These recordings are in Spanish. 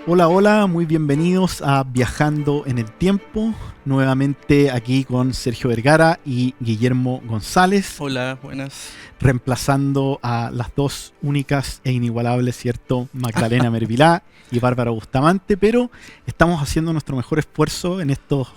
Hola, hola, muy bienvenidos a Viajando en el Tiempo, nuevamente aquí con Sergio Vergara y Guillermo González. Hola, buenas. Reemplazando a las dos únicas e inigualables, ¿cierto? Magdalena Mervilá y Bárbara Bustamante, pero estamos haciendo nuestro mejor esfuerzo en estos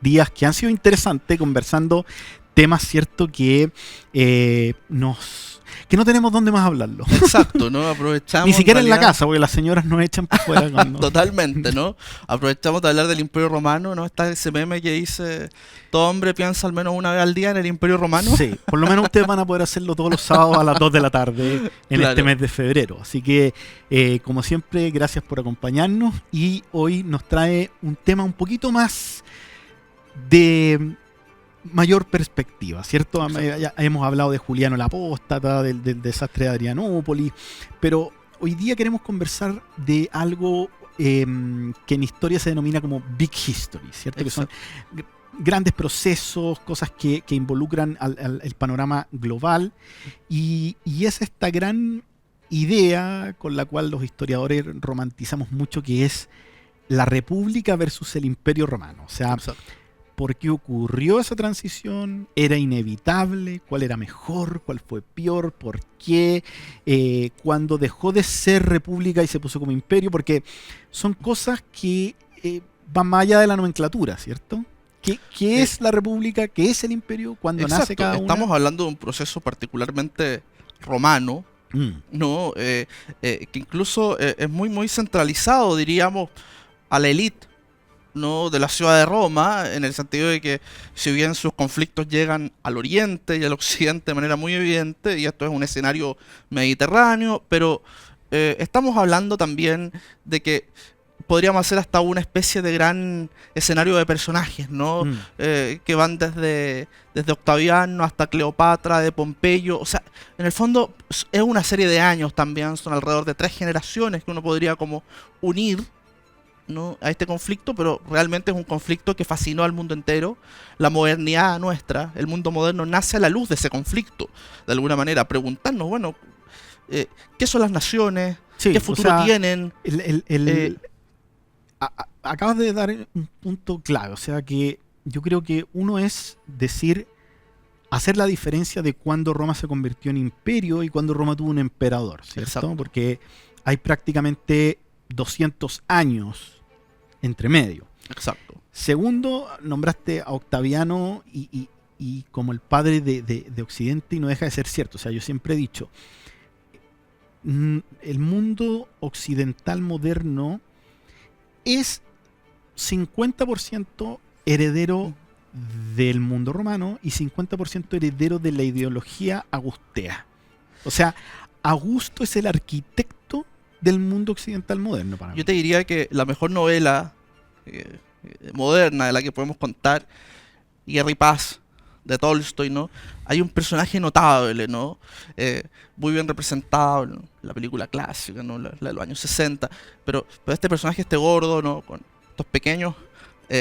días que han sido interesantes, conversando temas, ¿cierto? Que no tenemos dónde más hablarlo. Exacto, ¿no? Aprovechamos. Ni siquiera en la casa, porque las señoras nos echan por fuera. Cuando... Totalmente, ¿no? Aprovechamos de hablar del Imperio Romano, ¿no? Está ese meme que dice: todo hombre piensa al menos una vez al día en el Imperio Romano. Sí, por lo menos ustedes van a poder hacerlo todos los sábados a las 2 de la tarde en este mes de febrero. Así que, como siempre, gracias por acompañarnos. Y hoy nos trae un tema un poquito más de mayor perspectiva, ¿cierto? Ya hemos hablado de Juliano el Apóstata, del desastre de Adrianópolis, pero hoy día queremos conversar de algo que en historia se denomina como Big History, ¿cierto? Exacto. Que son grandes procesos, cosas que involucran el panorama global, y es esta gran idea con la cual los historiadores romantizamos mucho, que es la República versus el Imperio Romano. O sea, exacto. ¿Por qué ocurrió esa transición? ¿Era inevitable? ¿Cuál era mejor? ¿Cuál fue peor? ¿Por qué? ¿Cuándo dejó de ser república y se puso como imperio? Porque son cosas que van más allá de la nomenclatura, ¿cierto? ¿Qué es la república? ¿Qué es el imperio? ¿Cuándo nace cada una? Estamos hablando de un proceso particularmente romano, ¿no? Que incluso es muy centralizado, diríamos, a la élite, ¿no? De la ciudad de Roma, en el sentido de que si bien sus conflictos llegan al oriente y al occidente de manera muy evidente, y esto es un escenario mediterráneo, pero estamos hablando también de que podríamos hacer hasta una especie de gran escenario de personajes, ¿no? Que van desde Octaviano hasta Cleopatra, de Pompeyo. O sea, en el fondo es una serie de años también, son alrededor de 3 generaciones que uno podría como unir, ¿no? A este conflicto, pero realmente es un conflicto que fascinó al mundo entero. La modernidad nuestra, el mundo moderno, nace a la luz de ese conflicto, de alguna manera, preguntarnos, bueno, ¿qué son las naciones? Sí, ¿qué futuro tienen? Acabas de dar un punto clave, o sea que yo creo que uno es hacer la diferencia de cuando Roma se convirtió en imperio y cuando Roma tuvo un emperador, ¿cierto? Exacto. Porque hay prácticamente 200 años entre medio. Exacto. Segundo, nombraste a Octaviano y como el padre de Occidente, y no deja de ser cierto. O sea, yo siempre he dicho, el mundo occidental moderno es 50% heredero del mundo romano y 50% heredero de la ideología agustea. O sea, Augusto es el arquitecto del mundo occidental moderno para mí. Yo te diría que la mejor novela moderna de la que podemos contar, Guerra y Paz, de Tolstoy, ¿no? Hay un personaje notable, ¿no? Muy bien representado en la película clásica, ¿no? La de los años 60, pero este personaje, este gordo, ¿no? Con estos pequeños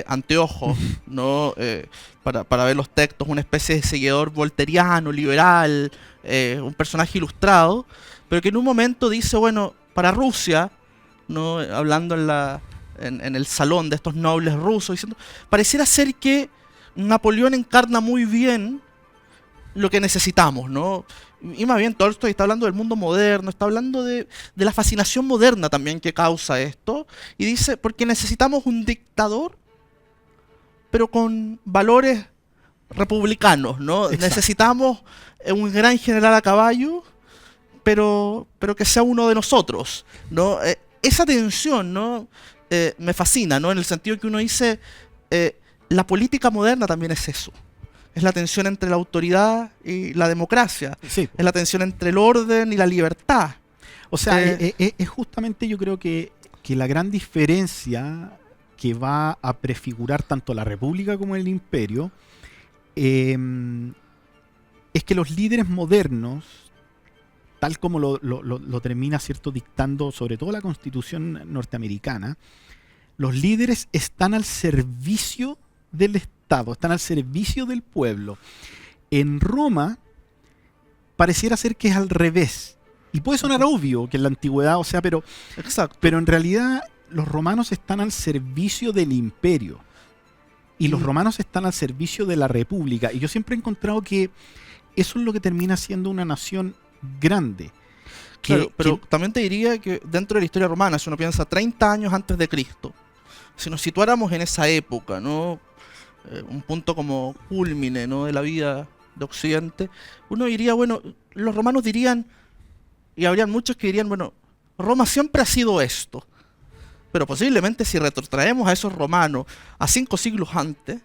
anteojos, ¿no? Para ver los textos, una especie de seguidor volteriano, liberal, un personaje ilustrado, pero que en un momento dice, bueno, para Rusia, ¿no? Hablando en el salón de estos nobles rusos, diciendo, pareciera ser que Napoleón encarna muy bien lo que necesitamos, ¿no? Y más bien Tolstoy está hablando del mundo moderno, está hablando de la fascinación moderna también que causa esto, y dice, porque necesitamos un dictador, pero con valores republicanos, ¿no? Exacto. Necesitamos un gran general a caballo, pero que sea uno de nosotros, ¿no? Esa tensión, ¿no? Me fascina, ¿no? En el sentido que uno dice, la política moderna también es eso. Es la tensión entre la autoridad y la democracia. Sí. Es la tensión entre el orden y la libertad. O sea, es justamente, yo creo que la gran diferencia que va a prefigurar tanto la República como el Imperio es que los líderes modernos, tal como lo termina, ¿cierto?, dictando sobre todo la Constitución norteamericana, Los líderes están al servicio del Estado, están al servicio del pueblo. En Roma pareciera ser que es al revés. Y puede sonar obvio que en la antigüedad, o sea, pero en realidad los romanos están al servicio del imperio. Y los romanos están al servicio de la república. Y yo siempre he encontrado que eso es lo que termina siendo una nación grande. Claro, pero también te diría que dentro de la historia romana, si uno piensa 30 años antes de Cristo, si nos situáramos en esa época, ¿no? Un punto como cúlmine, ¿no?, de la vida de Occidente, uno diría, bueno, los romanos dirían, y habrían muchos que dirían, bueno, Roma siempre ha sido esto. Pero posiblemente si retrotraemos a esos romanos a 5 siglos antes,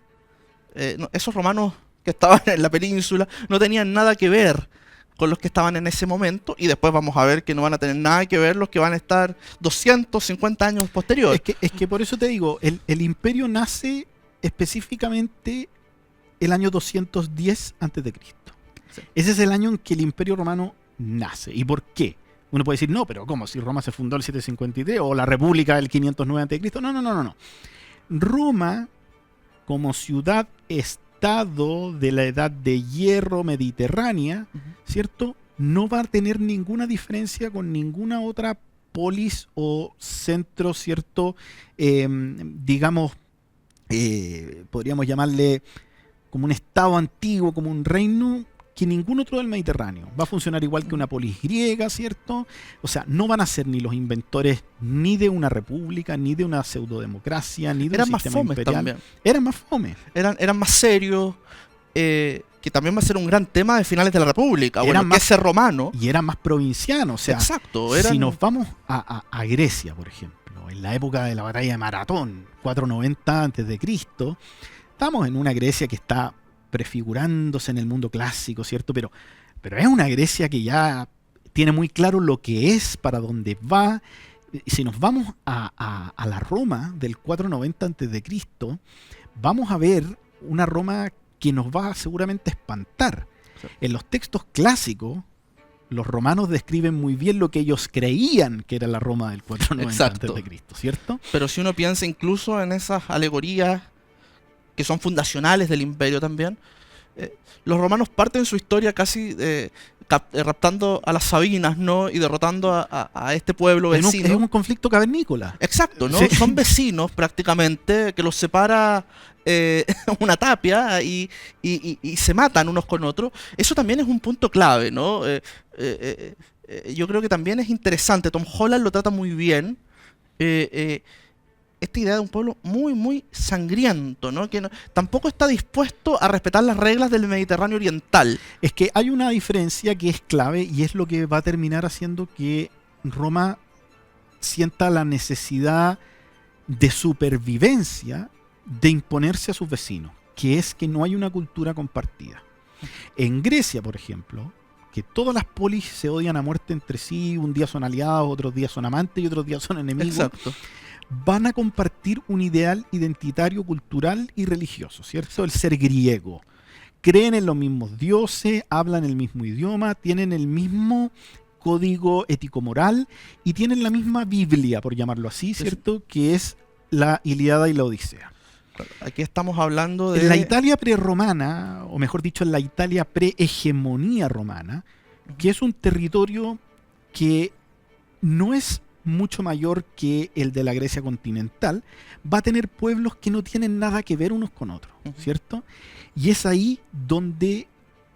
esos romanos que estaban en la península no tenían nada que ver con los que estaban en ese momento, y después vamos a ver que no van a tener nada que ver los que van a estar 250 años posteriores. Es que por eso te digo, el imperio nace específicamente el año 210 a.C. Sí. Ese es el año en que el imperio romano nace. ¿Y por qué? Uno puede decir, no, pero ¿cómo? Si Roma se fundó el 753 o la República del 509 a.C. No. Roma, como ciudad-estado de la edad de hierro mediterránea, ¿cierto?, no va a tener ninguna diferencia con ninguna otra polis o centro, ¿cierto?, digamos, podríamos llamarle como un estado antiguo, como un reino, que ningún otro del Mediterráneo. Va a funcionar igual que una polis griega, ¿cierto? O sea, no van a ser ni los inventores ni de una república, ni de una pseudodemocracia, ni de un sistema imperial. También. Eran más fome. Eran más serios, que también va a ser un gran tema de finales de la República. Bueno, más, que ser romano. Y eran más provincianos. O sea, exacto, si nos vamos a Grecia, por ejemplo, en la época de la batalla de Maratón, 490 a.C., estamos en una Grecia que está prefigurándose en el mundo clásico, ¿cierto? Pero es una Grecia que ya tiene muy claro lo que es, para dónde va. Y si nos vamos a la Roma del 490 a.C., vamos a ver una Roma que nos va seguramente a espantar. Sí. En los textos clásicos, los romanos describen muy bien lo que ellos creían que era la Roma del 490 a.C., ¿cierto? Pero si uno piensa incluso en esas alegorías que son fundacionales del imperio también, los romanos parten su historia casi raptando a las Sabinas, ¿no?, y derrotando a este pueblo vecino. Es un conflicto cavernícola. Exacto, ¿no? Sí. Son vecinos prácticamente, que los separa una tapia y se matan unos con otros. Eso también es un punto clave, ¿no? Yo creo que también es interesante. Tom Holland lo trata muy bien. Esta idea de un pueblo muy, muy sangriento, ¿no? Que tampoco está dispuesto a respetar las reglas del Mediterráneo oriental. Es que hay una diferencia que es clave, y es lo que va a terminar haciendo que Roma sienta la necesidad de supervivencia de imponerse a sus vecinos, que es que no hay una cultura compartida. En Grecia, por ejemplo, que todas las polis se odian a muerte entre sí, un día son aliados, otros días son amantes y otros días son enemigos. Exacto. Van a compartir un ideal identitario, cultural y religioso, ¿cierto? El ser griego. Creen en los mismos dioses, hablan el mismo idioma, tienen el mismo código ético-moral y tienen la misma Biblia, por llamarlo así, ¿cierto? Que es la Ilíada y la Odisea. Aquí estamos hablando de... En la Italia prerromana, o mejor dicho, en la Italia pre-hegemonía romana, que es un territorio que no es mucho mayor que el de la Grecia continental, va a tener pueblos que no tienen nada que ver unos con otros, ¿cierto? Y es ahí donde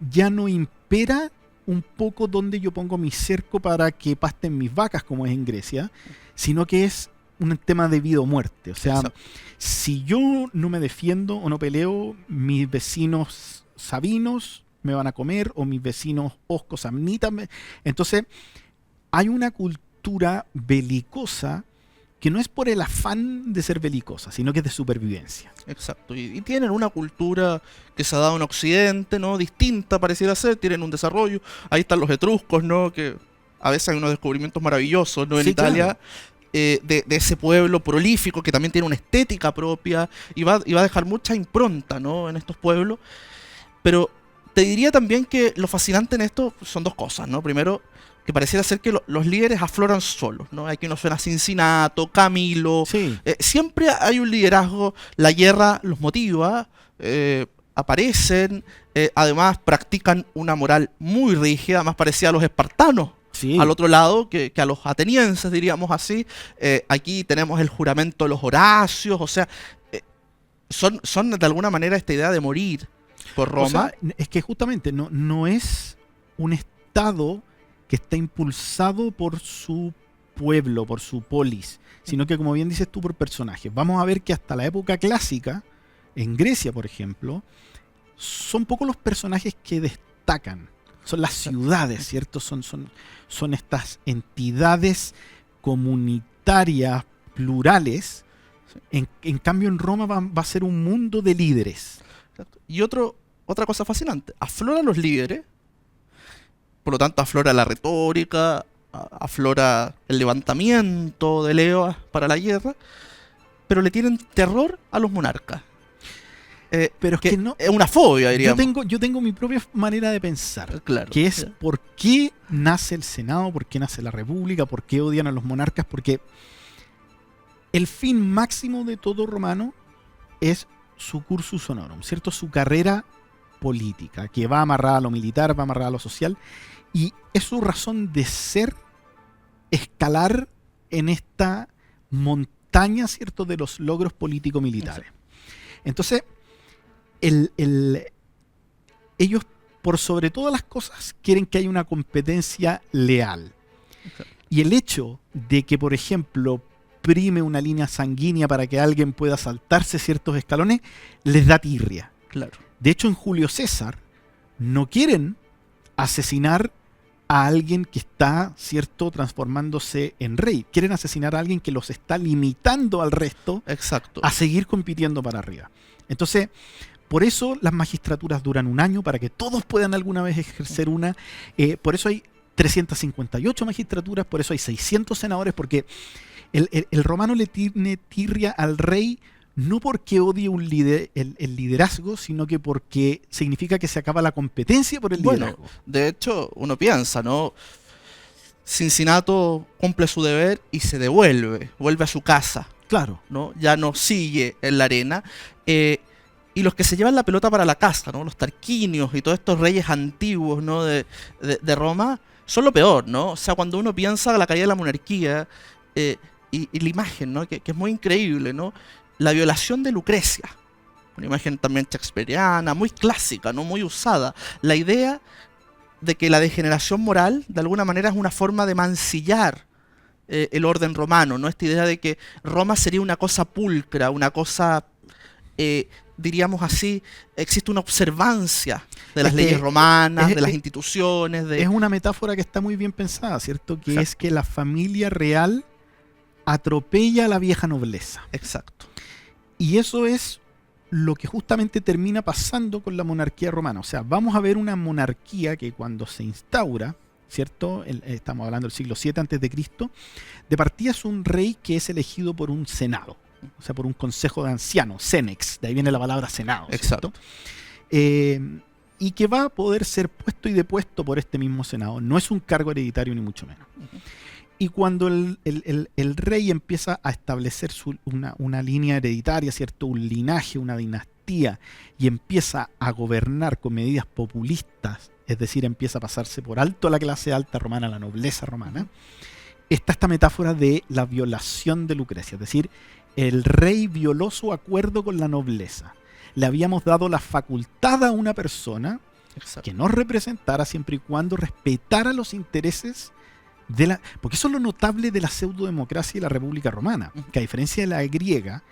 ya no impera un poco donde yo pongo mi cerco para que pasten mis vacas, como es en Grecia, sino que es un tema de vida o muerte. O sea, exacto, si yo no me defiendo o no peleo, mis vecinos sabinos me van a comer, o mis vecinos oscos samnitas. Entonces, hay una cultura belicosa que no es por el afán de ser belicosa, sino que es de supervivencia. Exacto, y tienen una cultura que se ha dado en Occidente, ¿no?, distinta pareciera ser, tienen un desarrollo. Ahí están los etruscos, ¿no?, que a veces hay unos descubrimientos maravillosos, ¿no?, en Italia, claro, de ese pueblo prolífico que también tiene una estética propia y va a dejar mucha impronta, ¿no?, en estos pueblos. Pero te diría también que lo fascinante en esto son dos cosas, ¿no? Primero, que pareciera ser que los líderes afloran solos, ¿no? Aquí uno suena a Cincinato, Camilo. Sí. Siempre hay un liderazgo, la guerra los motiva, aparecen, además practican una moral muy rígida, más parecida a los espartanos. Sí. Al otro lado que a los atenienses, diríamos así. Aquí tenemos el juramento de los Horacios, o sea, son de alguna manera esta idea de morir por Roma. O sea, es que justamente no es un Estado que está impulsado por su pueblo, por su polis, sino que, como bien dices tú, por personajes. Vamos a ver que hasta la época clásica, en Grecia, por ejemplo, son pocos los personajes que destacan. Son las ciudades, ¿cierto? Son estas entidades comunitarias, plurales. En cambio, en Roma va a ser un mundo de líderes. Y otra cosa fascinante, afloran los líderes, por lo tanto aflora la retórica, aflora el levantamiento de levas para la guerra, pero le tienen terror a los monarcas. Pero es que no, es una fobia, diríamos. Yo tengo mi propia manera de pensar, claro, que es por qué nace el Senado, por qué nace la República, por qué odian a los monarcas, porque el fin máximo de todo romano es su cursus honorum, ¿cierto? Su carrera política, que va amarrada a lo militar, va amarrada a lo social, y es su razón de ser escalar en esta montaña, ¿cierto?, de los logros político-militares. Entonces, ellos, por sobre todas las cosas, quieren que haya una competencia leal. Y el hecho de que, por ejemplo, prime una línea sanguínea para que alguien pueda saltarse ciertos escalones, les da tirria. Claro. De hecho, en Julio César no quieren asesinar a alguien que está, ¿cierto?, transformándose en rey. Quieren asesinar a alguien que los está limitando al resto. Exacto. A seguir compitiendo para arriba. Entonces, por eso las magistraturas duran un año, para que todos puedan alguna vez ejercer una. Por eso hay 358 magistraturas, por eso hay 600 senadores, porque el romano le tiene tirria al rey no porque odie el liderazgo, sino que porque significa que se acaba la competencia por el liderazgo. De hecho, uno piensa, ¿no? Cincinato cumple su deber y se vuelve a su casa. Claro. ¿No? Ya no sigue en la arena. Y los que se llevan la pelota para la casa, ¿no? Los tarquinios y todos estos reyes antiguos, ¿no?, de Roma, son lo peor, ¿no? O sea, cuando uno piensa en la caída de la monarquía, y la imagen, ¿no?, que es muy increíble, ¿no? La violación de Lucrecia, una imagen también shakespeariana, muy clásica, ¿no?, muy usada. La idea de que la degeneración moral, de alguna manera, es una forma de mancillar el orden romano, ¿no? Esta idea de que Roma sería una cosa pulcra, una cosa, diríamos así, existe una observancia de las leyes romanas, de las instituciones. Es una metáfora que está muy bien pensada, ¿cierto? Que Exacto. es que la familia real atropella a la vieja nobleza. Exacto. Y eso es lo que justamente termina pasando con la monarquía romana. O sea, vamos a ver una monarquía que cuando se instaura, ¿cierto? Estamos hablando del siglo VII a.C., de partida es un rey que es elegido por un senado, o sea, por un consejo de ancianos, senex, de ahí viene la palabra senado, ¿cierto? Exacto. Y que va a poder ser puesto y depuesto por este mismo senado. No es un cargo hereditario ni mucho menos. Y cuando el rey empieza a establecer una línea hereditaria, ¿cierto?, un linaje, una dinastía, y empieza a gobernar con medidas populistas, es decir, empieza a pasarse por alto a la clase alta romana, a la nobleza romana, está esta metáfora de la violación de Lucrecia. Es decir, el rey violó su acuerdo con la nobleza. Le habíamos dado la facultad a una persona que nos representara siempre y cuando respetara los intereses porque eso es lo notable de la pseudodemocracia y la República Romana, que a diferencia de la griega,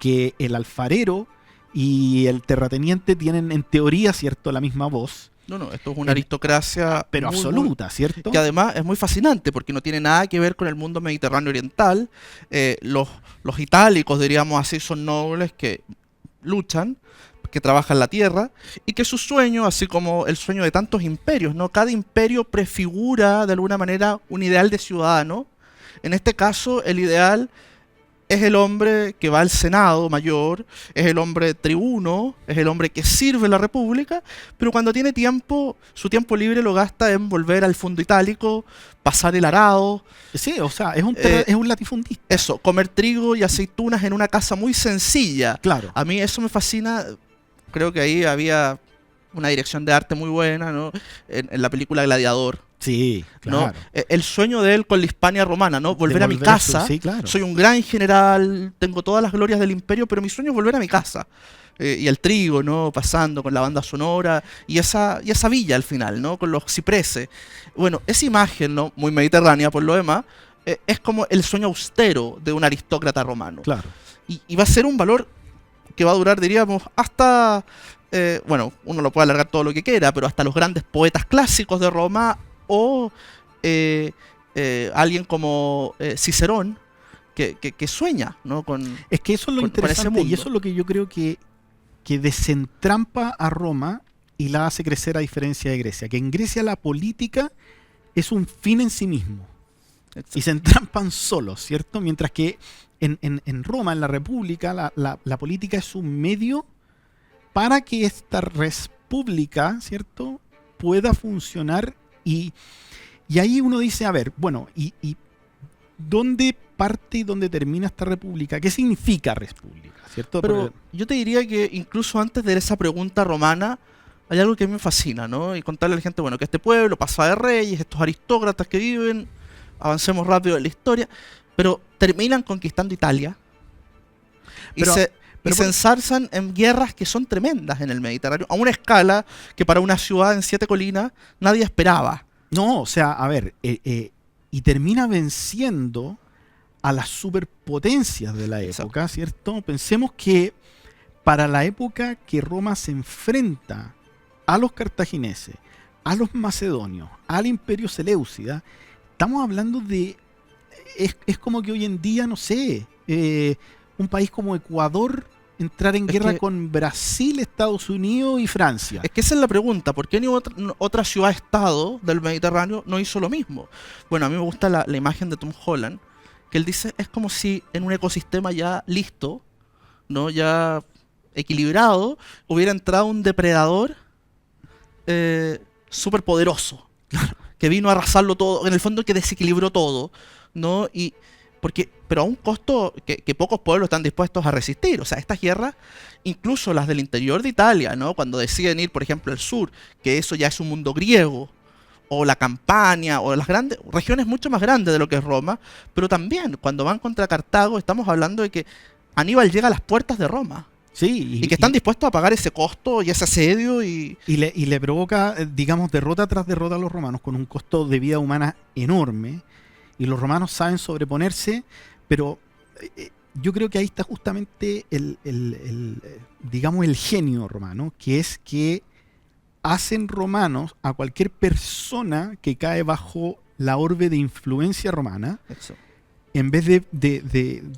que el alfarero y el terrateniente tienen en teoría, ¿cierto?, la misma voz. No, esto es una aristocracia pero absoluta, ¿cierto? Que además es muy fascinante porque no tiene nada que ver con el mundo mediterráneo oriental. Los itálicos, diríamos así, son nobles que luchan, que trabajan la tierra, y que su sueño, así como el sueño de tantos imperios, ¿no? Cada imperio prefigura de alguna manera un ideal de ciudadano. En este caso, el ideal es el hombre que va al Senado mayor, es el hombre tribuno, es el hombre que sirve la República, pero cuando tiene tiempo, su tiempo libre lo gasta en volver al fondo itálico, pasar el arado. Sí, o sea, es un latifundista. Eso, comer trigo y aceitunas en una casa muy sencilla. Claro. A mí eso me fascina. Creo que ahí había una dirección de arte muy buena, ¿no? En la película Gladiador. Sí, claro. ¿No? El sueño de él con la Hispania romana, ¿no? Volver a mi casa. Sí, claro. Soy un gran general, tengo todas las glorias del imperio, pero mi sueño es volver a mi casa. Y el trigo, ¿no? Pasando con la banda sonora y esa villa al final, ¿no? Con los cipreses. Bueno, esa imagen, ¿no? Muy mediterránea por lo demás, es como el sueño austero de un aristócrata romano. Claro. Y va a ser un valor que va a durar, diríamos, hasta... bueno, uno lo puede alargar todo lo que quiera, pero hasta los grandes poetas clásicos de Roma o alguien como Cicerón que sueña, ¿no? Es que eso es lo interesante y eso es lo que yo creo que desentrampa a Roma y la hace crecer a diferencia de Grecia. Que en Grecia la política es un fin en sí mismo. Exacto. Y se entrampan solos, ¿cierto? Mientras que en Roma, en la República, la política es un medio para que esta república, ¿cierto?, pueda funcionar y ahí uno dice, a ver, bueno, ¿y dónde parte y dónde termina esta república? ¿Qué significa república? ¿Cierto? Pero yo te diría que incluso antes de esa pregunta romana hay algo que a mí me fascina, ¿no? Y contarle a la gente, bueno, que este pueblo pasa de reyes, estos aristócratas que viven, avancemos rápido en la historia, pero terminan conquistando Italia y se ensarzan en guerras que son tremendas en el Mediterráneo, a una escala que para una ciudad en 7 colinas nadie esperaba. No, o sea, a ver, y termina venciendo a las superpotencias de la época, exacto, ¿cierto? Pensemos que para la época que Roma se enfrenta a los cartagineses, a los macedonios, al Imperio Seleucida, estamos hablando de... Es como que hoy en día, no sé, un país como Ecuador entrar en guerra con Brasil, Estados Unidos y Francia. Es que esa es la pregunta, ¿por qué ni otra ciudad-estado del Mediterráneo no hizo lo mismo? Bueno, a mí me gusta la imagen de Tom Holland, que él dice, es como si en un ecosistema ya listo, ¿no? Ya equilibrado, hubiera entrado un depredador súper poderoso, que vino a arrasarlo todo, en el fondo que desequilibró todo, ¿no? Pero a un costo que pocos pueblos están dispuestos a resistir. O sea, estas guerras, incluso las del interior de Italia, ¿no? Cuando deciden ir, por ejemplo, al sur, que eso ya es un mundo griego, o la Campania, o las grandes regiones mucho más grandes de lo que es Roma, pero también cuando van contra Cartago estamos hablando de que Aníbal llega a las puertas de Roma. Sí, y que están dispuestos a pagar ese costo y ese asedio. Y le provoca, digamos, derrota tras derrota a los romanos con un costo de vida humana enorme. Y los romanos saben sobreponerse, pero yo creo que ahí está justamente digamos, el genio romano, que es que hacen romanos a cualquier persona que cae bajo la orbe de influencia romana. Eso. En vez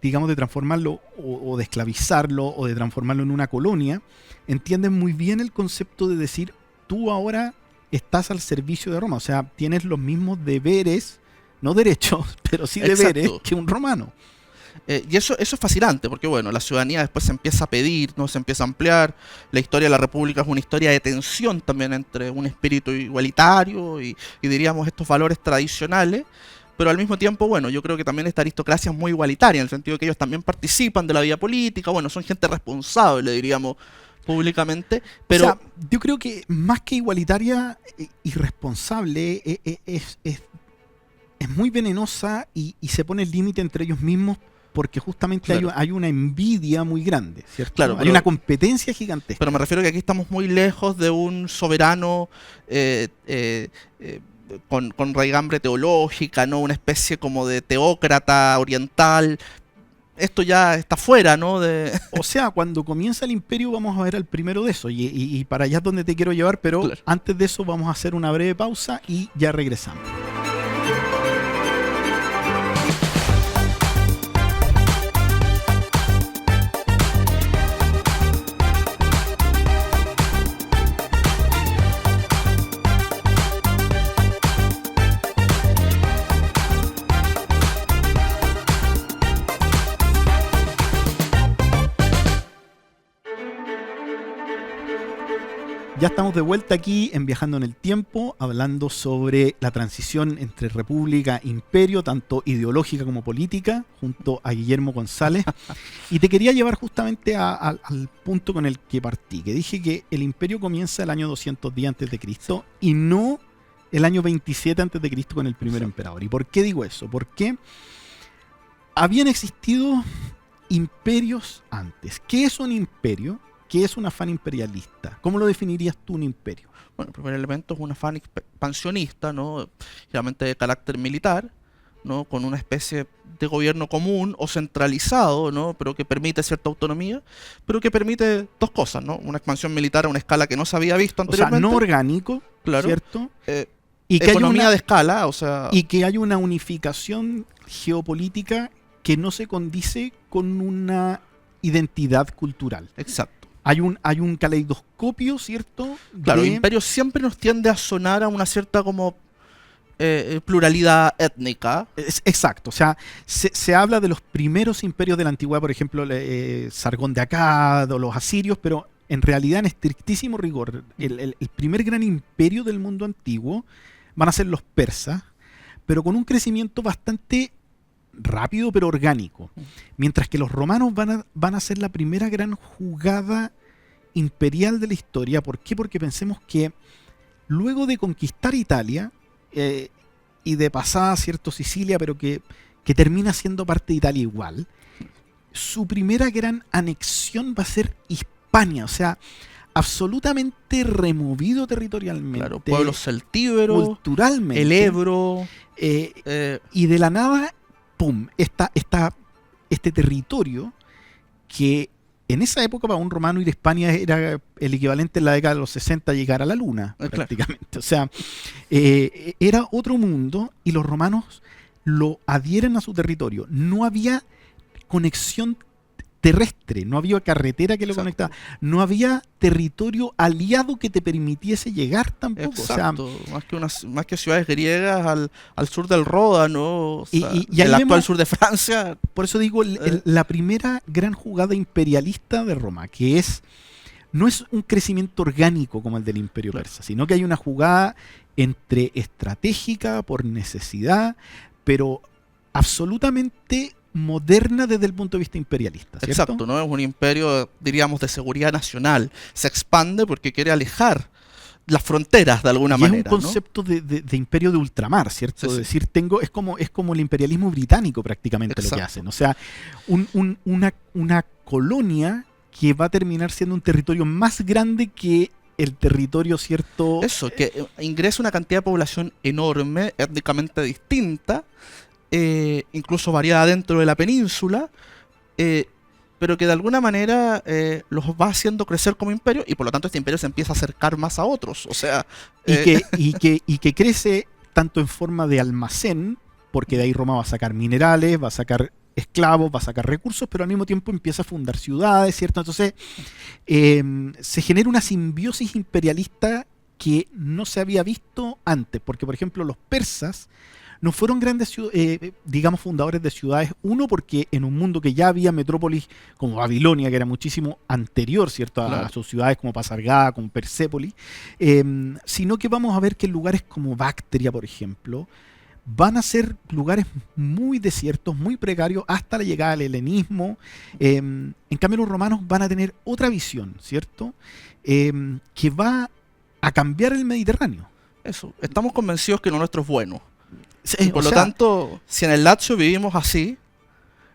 digamos, de transformarlo o de esclavizarlo o de transformarlo en una colonia, entienden muy bien el concepto de decir, tú ahora estás al servicio de Roma, o sea, tienes los mismos deberes, no derechos, pero sí deberes, exacto, que un romano. Y eso es fascinante, porque bueno, la ciudadanía después se empieza a pedir, ¿no? Se empieza a ampliar. La historia de la República es una historia de tensión también entre un espíritu igualitario y diríamos estos valores tradicionales. Pero al mismo tiempo, bueno, yo creo que también esta aristocracia es muy igualitaria, en el sentido de que ellos también participan de la vida política, bueno, son gente responsable, diríamos, públicamente. Pero o sea, yo creo que más que igualitaria y responsable, es muy venenosa y se pone el límite entre ellos mismos, porque justamente claro, hay una envidia muy grande, ¿cierto? Claro, hay una competencia gigantesca. Pero me refiero a que aquí estamos muy lejos de un soberano con raigambre teológica, ¿no? Una especie como de teócrata oriental. Esto ya está fuera, ¿no? O sea, cuando comienza el imperio vamos a ver al primero de eso, y para allá es donde te quiero llevar, pero claro, antes de eso vamos a hacer una breve pausa y ya regresamos. Ya estamos de vuelta aquí en Viajando en el Tiempo, hablando sobre la transición entre república e imperio, tanto ideológica como política, junto a Guillermo González. Y te quería llevar justamente al punto con el que partí, que dije que el imperio comienza el año 210 a.C. y no el año 27 a.C. con el primer emperador. ¿Y por qué digo eso? Porque habían existido imperios antes. ¿Qué es un imperio? ¿Qué es un afán imperialista? ¿Cómo lo definirías tú, un imperio? Bueno, el primer elemento es un afán expansionista, ¿no? Generalmente de carácter militar, ¿no? Con una especie de gobierno común o centralizado, ¿no? Pero que permite cierta autonomía, pero que permite dos cosas, ¿no? Una expansión militar a una escala que no se había visto anteriormente. O sea, no orgánico, claro, ¿cierto? Y que economía de escala, o sea... Y que hay una unificación geopolítica que no se condice con una identidad cultural. Exacto. Hay un caleidoscopio, ¿cierto? Claro, el imperio siempre nos tiende a sonar a una cierta como pluralidad étnica. Exacto, o sea, se habla de los primeros imperios de la antigüedad, por ejemplo, Sargón de Akkad o los asirios, pero en realidad, en estrictísimo rigor, el primer gran imperio del mundo antiguo van a ser los persas, pero con un crecimiento bastante rápido pero orgánico, mientras que los romanos van a ser la primera gran jugada imperial de la historia. ¿Por qué? Porque pensemos que luego de conquistar Italia y de pasada, cierto, Sicilia, pero que termina siendo parte de Italia igual, su primera gran anexión va a ser Hispania, o sea, absolutamente removido territorialmente. Claro, pueblos celtíberos, culturalmente, el Ebro, y de la nada, ¡pum!, este territorio que en esa época para un romano ir a Hispania era el equivalente en la década de los 60 a llegar a la luna, prácticamente. Claro. O sea, era otro mundo y los romanos lo adhieren a su territorio. No había conexión terrestre, no había carretera que lo conectaba, no había territorio aliado que te permitiese llegar tampoco. Exacto, o sea, más que ciudades griegas al sur del Ródano, o sea, y el actual sur de Francia. Por eso digo, la primera gran jugada imperialista de Roma, que no es un crecimiento orgánico como el del Imperio Persa, sino que hay una jugada entre estratégica, por necesidad, pero absolutamente moderna desde el punto de vista imperialista, ¿cierto? Exacto, ¿no? Es un imperio, diríamos, de seguridad nacional. Se expande porque quiere alejar las fronteras de alguna manera. Es un concepto, ¿no?, de imperio de ultramar, ¿cierto? Sí, sí. Es decir, es como el imperialismo británico prácticamente. Exacto. Lo que hacen. O sea, una colonia que va a terminar siendo un territorio más grande que el territorio, ¿cierto? Eso, que ingresa una cantidad de población enorme, étnicamente distinta, incluso variada dentro de la península, pero que de alguna manera los va haciendo crecer como imperio, y por lo tanto este imperio se empieza a acercar más a otros. O sea, y que crece tanto en forma de almacén, porque de ahí Roma va a sacar minerales, va a sacar esclavos, va a sacar recursos, pero al mismo tiempo empieza a fundar ciudades, ¿cierto? Entonces se genera una simbiosis imperialista que no se había visto antes, porque por ejemplo los persas no fueron grandes, digamos, fundadores de ciudades. Uno, porque en un mundo que ya había metrópolis como Babilonia, que era muchísimo anterior, ¿cierto?, a sus ciudades como Pasargada, como Persépolis, sino que vamos a ver que en lugares como Bactria, por ejemplo, van a ser lugares muy desiertos, muy precarios, hasta la llegada del helenismo. En cambio, los romanos van a tener otra visión, ¿cierto?, que va a cambiar el Mediterráneo. Eso, estamos convencidos que lo nuestro es bueno. Sí, por lo tanto, si en el Lazio vivimos así,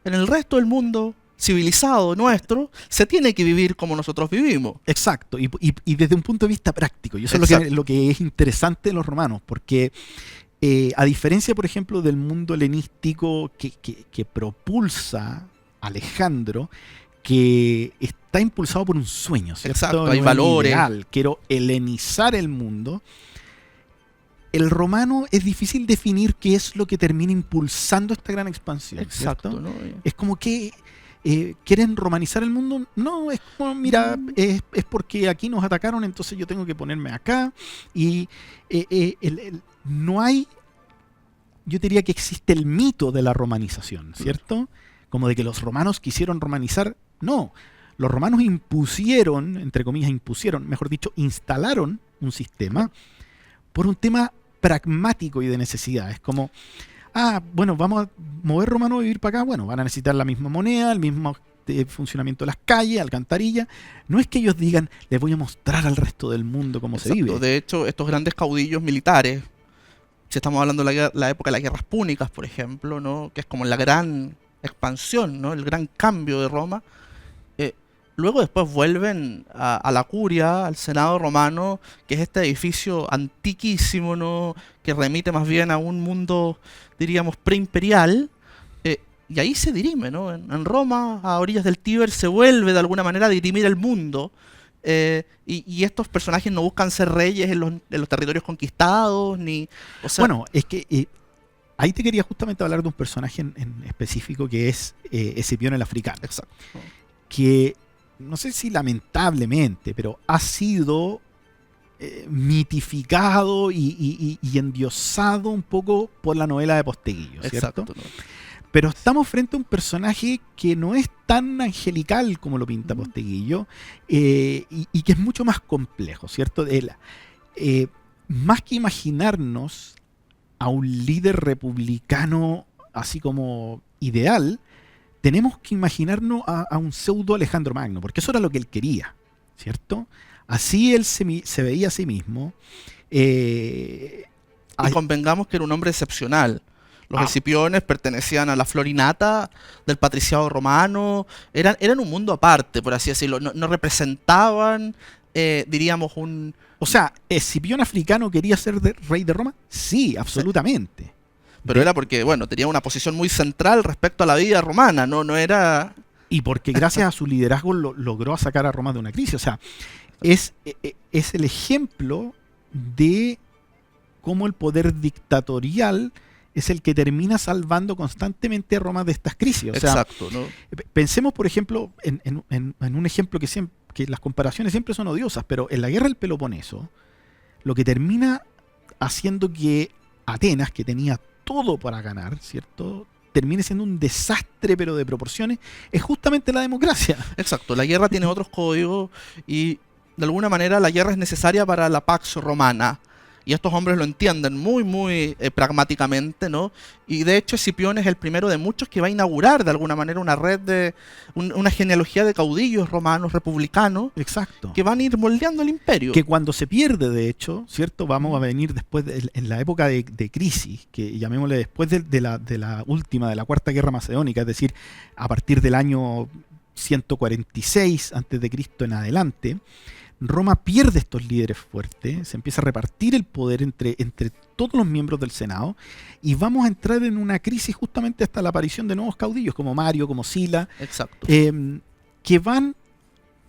en el resto del mundo civilizado nuestro se tiene que vivir como nosotros vivimos. Exacto, y desde un punto de vista práctico. Y eso es lo que es interesante de los romanos, porque a diferencia, por ejemplo, del mundo helenístico que propulsa Alejandro, que está impulsado por un sueño, ¿cierto? Exacto, hay valores. Ideal. Quiero helenizar el mundo. El romano es difícil definir qué es lo que termina impulsando esta gran expansión. Exacto, ¿cierto? ¿no? Es como que ¿quieren romanizar el mundo? No, es como, mira, es porque aquí nos atacaron, entonces yo tengo que ponerme acá. Y no hay, yo diría que existe el mito de la romanización, ¿cierto? Como de que los romanos quisieron romanizar. No, Los romanos impusieron, entre comillas, mejor dicho, instalaron un sistema por un tema pragmático y de necesidad. Es como, bueno, vamos a mover romanos a vivir para acá, bueno, van a necesitar la misma moneda, el mismo funcionamiento de las calles, alcantarillas. No es que ellos digan, les voy a mostrar al resto del mundo cómo se vive. De hecho, estos grandes caudillos militares, si estamos hablando de la época de las guerras púnicas, por ejemplo, ¿no? Que es como la gran expansión, ¿no? El gran cambio de Roma, luego después vuelven a la curia, al Senado romano, que es este edificio antiquísimo, ¿no? Que remite más bien a un mundo, diríamos, preimperial, y ahí se dirime, ¿no? En Roma, a orillas del Tíber, se vuelve de alguna manera a dirimir el mundo, y estos personajes no buscan ser reyes en los territorios conquistados, ni... O sea, bueno, es que ahí te quería justamente hablar de un personaje en específico que es Escipión el africano. Exacto. Que, no sé si lamentablemente, pero ha sido mitificado y endiosado un poco por la novela de Posteguillo, ¿cierto? Exacto, ¿no? Pero estamos frente a un personaje que no es tan angelical como lo pinta Posteguillo, y que es mucho más complejo, ¿cierto? Más que imaginarnos a un líder republicano así como ideal, tenemos que imaginarnos a un pseudo Alejandro Magno, porque eso era lo que él quería, ¿cierto? Así él se veía a sí mismo. Y convengamos que era un hombre excepcional. Los Escipiones pertenecían a la florinata del patriciado romano, eran un mundo aparte, por así decirlo, no representaban, diríamos, un... O sea, ¿Escipión africano quería ser rey de Roma? Sí, absolutamente. Sí. Pero era porque, bueno, tenía una posición muy central respecto a la vida romana, no era... Y porque gracias a su liderazgo logró sacar a Roma de una crisis. O sea, es el ejemplo de cómo el poder dictatorial es el que termina salvando constantemente a Roma de estas crisis. O sea, exacto, ¿no? Pensemos, por ejemplo, en un ejemplo que las comparaciones siempre son odiosas, pero en la guerra del Peloponeso, lo que termina haciendo que Atenas, que tenía todo para ganar, ¿cierto?, termine siendo un desastre, pero de proporciones, es justamente la democracia. Exacto, la guerra tiene otros códigos y de alguna manera la guerra es necesaria para la Pax Romana. Y estos hombres lo entienden muy pragmáticamente, ¿no? Y de hecho Escipión es el primero de muchos que va a inaugurar de alguna manera una red una genealogía de caudillos romanos, republicanos. Exacto. Que van a ir moldeando el imperio. Que cuando se pierde, de hecho, ¿cierto? Vamos a venir después, en la época de crisis, que llamémosle después de la Cuarta Guerra Macedónica, es decir, a partir del año 146 a.C. en adelante, Roma pierde estos líderes fuertes, se empieza a repartir el poder entre todos los miembros del Senado, y vamos a entrar en una crisis justamente hasta la aparición de nuevos caudillos como Mario, como Sila. Exacto. Que van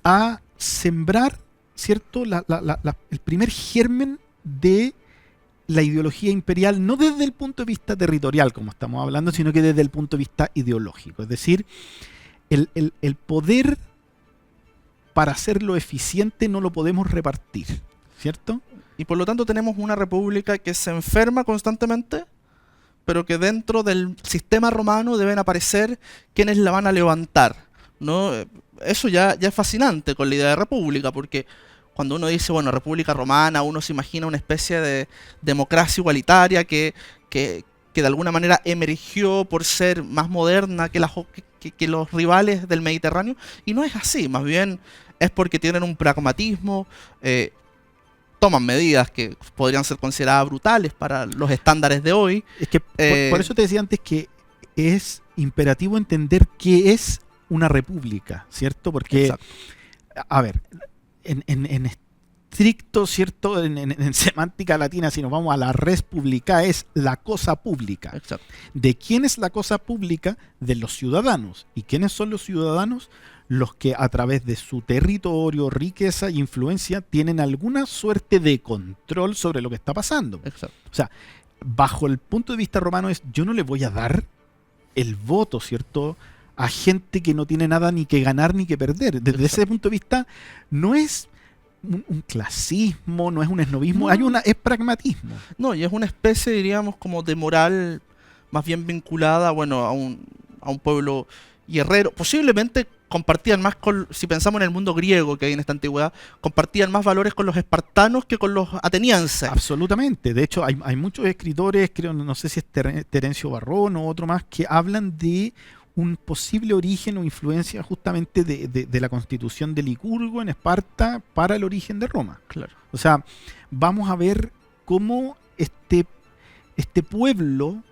a sembrar, ¿cierto?, el primer germen de la ideología imperial, no desde el punto de vista territorial como estamos hablando, sino que desde el punto de vista ideológico. Es decir, el poder, para hacerlo eficiente, no lo podemos repartir, ¿cierto? Y por lo tanto tenemos una república que se enferma constantemente, pero que dentro del sistema romano deben aparecer quienes la van a levantar, ¿no? Eso ya es fascinante con la idea de república, porque cuando uno dice, bueno, república romana, uno se imagina una especie de democracia igualitaria que de alguna manera emergió por ser más moderna que los rivales del Mediterráneo, y no es así, más bien es porque tienen un pragmatismo, toman medidas que podrían ser consideradas brutales para los estándares de hoy. Es que por eso te decía antes que es imperativo entender qué es una república, ¿cierto? Porque, exacto, a ver, en estricto, ¿cierto?, en semántica latina, si nos vamos a la res publica, es la cosa pública. Exacto. ¿De quién es la cosa pública? De los ciudadanos. ¿Y quiénes son los ciudadanos? Los que a través de su territorio, riqueza e influencia tienen alguna suerte de control sobre lo que está pasando. Exacto. O sea, bajo el punto de vista romano es, yo no le voy a dar el voto, ¿cierto?, a gente que no tiene nada ni que ganar ni que perder. Desde ese punto de vista, no es un clasismo, no es un esnovismo, no, es pragmatismo. No, y es una especie, diríamos, como de moral más bien vinculada, bueno, a un pueblo guerrero, posiblemente compartían más si pensamos en el mundo griego que hay en esta antigüedad, compartían más valores con los espartanos que con los atenienses. Absolutamente. De hecho, hay muchos escritores, creo, no sé si es Terencio Varrón o otro más, que hablan de un posible origen o influencia justamente de la constitución de Licurgo en Esparta para el origen de Roma. Claro. O sea, vamos a ver cómo este pueblo,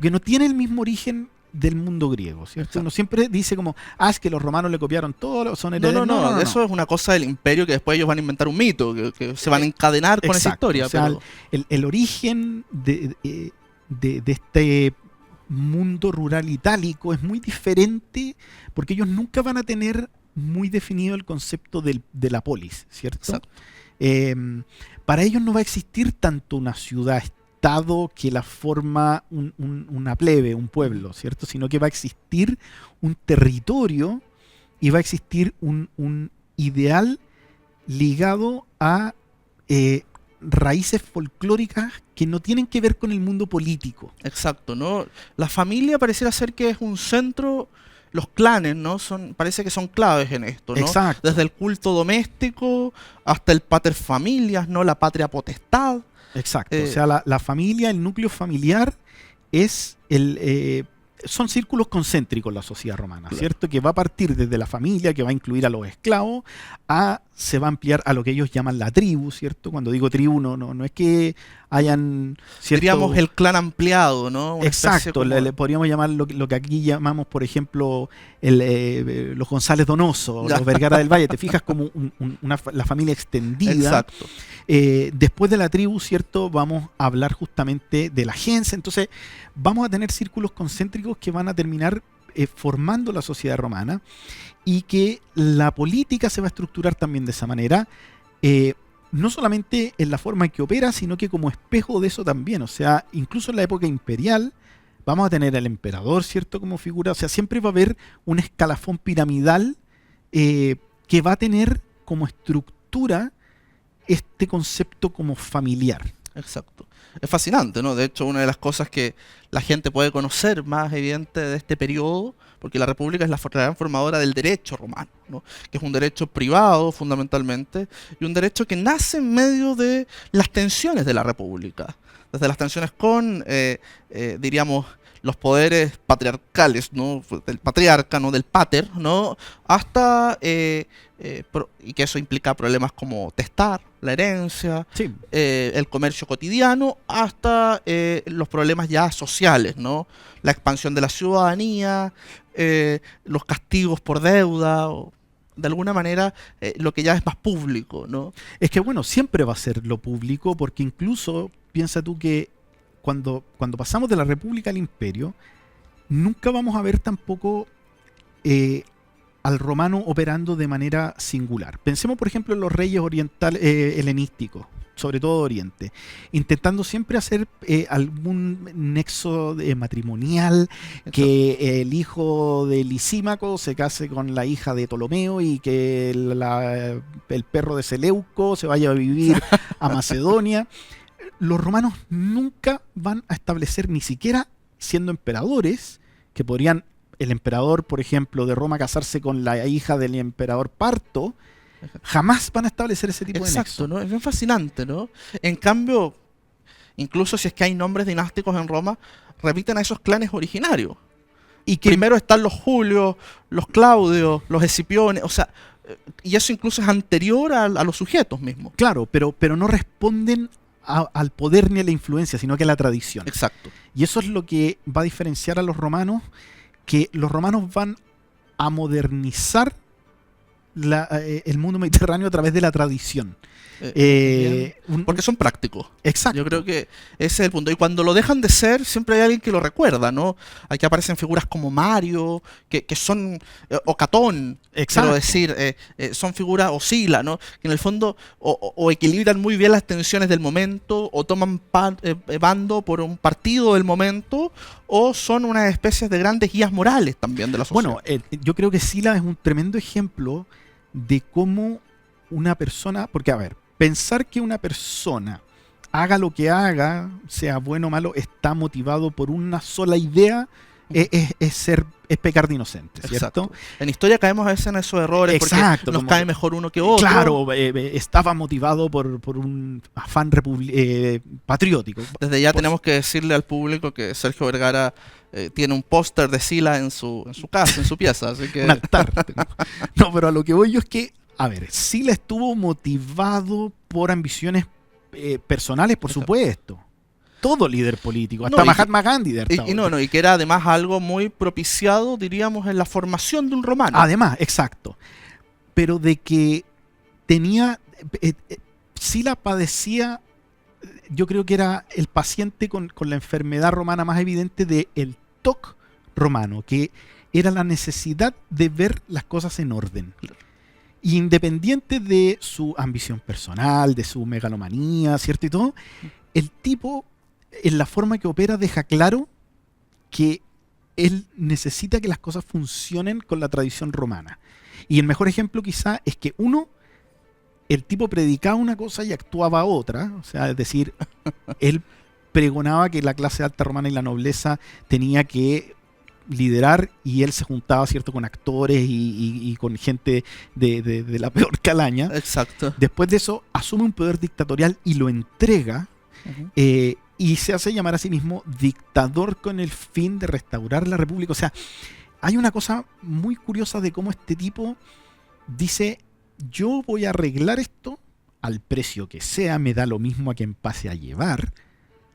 que no tiene el mismo origen del mundo griego, ¿cierto? Exacto. Uno siempre dice como, es que los romanos le copiaron todo, son No, herederos. no, eso es una cosa del imperio que después ellos van a inventar un mito, que se van a encadenar con esa historia. O sea, pero el origen de este mundo rural itálico es muy diferente porque ellos nunca van a tener muy definido el concepto de la polis, ¿cierto? Para ellos no va a existir tanto una ciudad-estado que la forma una plebe, un pueblo, ¿cierto? Sino que va a existir un territorio y va a existir un ideal ligado a raíces folclóricas que no tienen que ver con el mundo político. Exacto, ¿no? La familia pareciera ser que es un centro, los clanes, ¿no? Parece que son claves en esto, ¿no? Exacto. Desde el culto doméstico hasta el paterfamilias, ¿no? La patria potestad. Exacto, o sea, la familia, el núcleo familiar es son círculos concéntricos la sociedad romana, claro, ¿cierto? Que va a partir desde la familia, que va a incluir a los esclavos, se va a ampliar a lo que ellos llaman la tribu, ¿cierto? Cuando digo tribu, no es que hayan... Diríamos el clan ampliado, ¿no? Exacto, le podríamos llamar lo que aquí llamamos, por ejemplo, los González Donoso, los Vergara del Valle, te fijas como la familia extendida. Exacto. Después de la tribu, ¿cierto? Vamos a hablar justamente de la agencia, entonces vamos a tener círculos concéntricos que van a terminar formando la sociedad romana y que la política se va a estructurar también de esa manera, no solamente en la forma en que opera, sino que como espejo de eso también, o sea, incluso en la época imperial vamos a tener al emperador, ¿cierto? Como figura, o sea, siempre va a haber un escalafón piramidal que va a tener como estructura este concepto como familiar. Exacto. Es fascinante, ¿no? De hecho, una de las cosas que la gente puede conocer más evidente de este periodo, porque la República es la gran formadora del derecho romano, ¿no? Que es un derecho privado fundamentalmente, y un derecho que nace en medio de las tensiones de la República. Desde las tensiones con, diríamos, los poderes patriarcales, ¿no? Del patriarca, ¿no? Del pater, ¿no? Hasta, y que eso implica problemas como testar, la herencia, sí, el comercio cotidiano, hasta los problemas ya sociales, ¿no? La expansión de la ciudadanía, los castigos por deuda, o, de alguna manera lo que ya es más público, ¿no? Es que bueno, siempre va a ser lo público, porque incluso piensa tú que cuando pasamos de la República al Imperio, nunca vamos a ver tampoco al romano operando de manera singular. Pensemos, por ejemplo, en los reyes orientales helenísticos, sobre todo de Oriente, intentando siempre hacer algún nexo matrimonial, que el hijo de Lisímaco se case con la hija de Ptolomeo y que el perro de Seleuco se vaya a vivir a Macedonia. Los romanos nunca van a establecer, ni siquiera siendo emperadores, que podrían el emperador, por ejemplo, de Roma casarse con la hija del emperador Parto, jamás van a establecer ese tipo de nexo. Exacto, ¿no? Es bien fascinante, ¿no? En cambio, incluso si es que hay nombres dinásticos en Roma, repiten a esos clanes originarios. Y que primero están los Julios, los Claudios, los Escipiones, o sea, y eso incluso es anterior a los sujetos mismos. Claro, pero no responden al poder ni a la influencia, sino que a la tradición. Exacto. Y eso es lo que va a diferenciar a los romanos, que los romanos van a modernizar el mundo mediterráneo a través de la tradición. Porque son prácticos. Exacto. Yo creo que ese es el punto. Y cuando lo dejan de ser, siempre hay alguien que lo recuerda, ¿no? Aquí aparecen figuras como Mario, que son, o Catón, quiero decir, son figuras, o Sila, ¿no? Que en el fondo o equilibran muy bien las tensiones del momento, o toman bando por un partido del momento, o son unas especies de grandes guías morales también de la sociedad. Bueno, yo creo que Sila es un tremendo ejemplo de cómo una persona, porque a ver, pensar que una persona haga lo que haga, sea bueno o malo, está motivado por una sola idea, es pecar de inocente, ¿cierto? Exacto. En historia caemos a veces en esos errores. Exacto, porque nos cae mejor uno que otro. Claro, estaba motivado por un afán patriótico. Desde ya tenemos que decirle al público que Sergio Vergara tiene un póster de Sila en su casa, en su pieza. Así que... Un altar. No, pero a lo que voy yo es que, a ver, Sila estuvo motivado por ambiciones personales, por supuesto. Todo líder político, hasta Mahatma Gandhi. Y que era además algo muy propiciado, diríamos, en la formación de un romano. Además, exacto. Pero de que tenía... Sila padecía, yo creo que era el paciente con la enfermedad romana más evidente del TOC romano, que era la necesidad de ver las cosas en orden. Y independiente de su ambición personal, de su megalomanía, ¿cierto? Y todo, el tipo, en la forma que opera, deja claro que él necesita que las cosas funcionen con la tradición romana. Y el mejor ejemplo quizá es que el tipo predicaba una cosa y actuaba otra. O sea, es decir, él pregonaba que la clase alta romana y la nobleza tenía que liderar, y él se juntaba, ¿cierto?, con actores y con gente de la peor calaña. Exacto. Después de eso asume un poder dictatorial y lo entrega, y se hace llamar a sí mismo dictador con el fin de restaurar la república. O sea, hay una cosa muy curiosa de cómo este tipo dice: yo voy a arreglar esto al precio que sea, me da lo mismo a quien pase a llevar,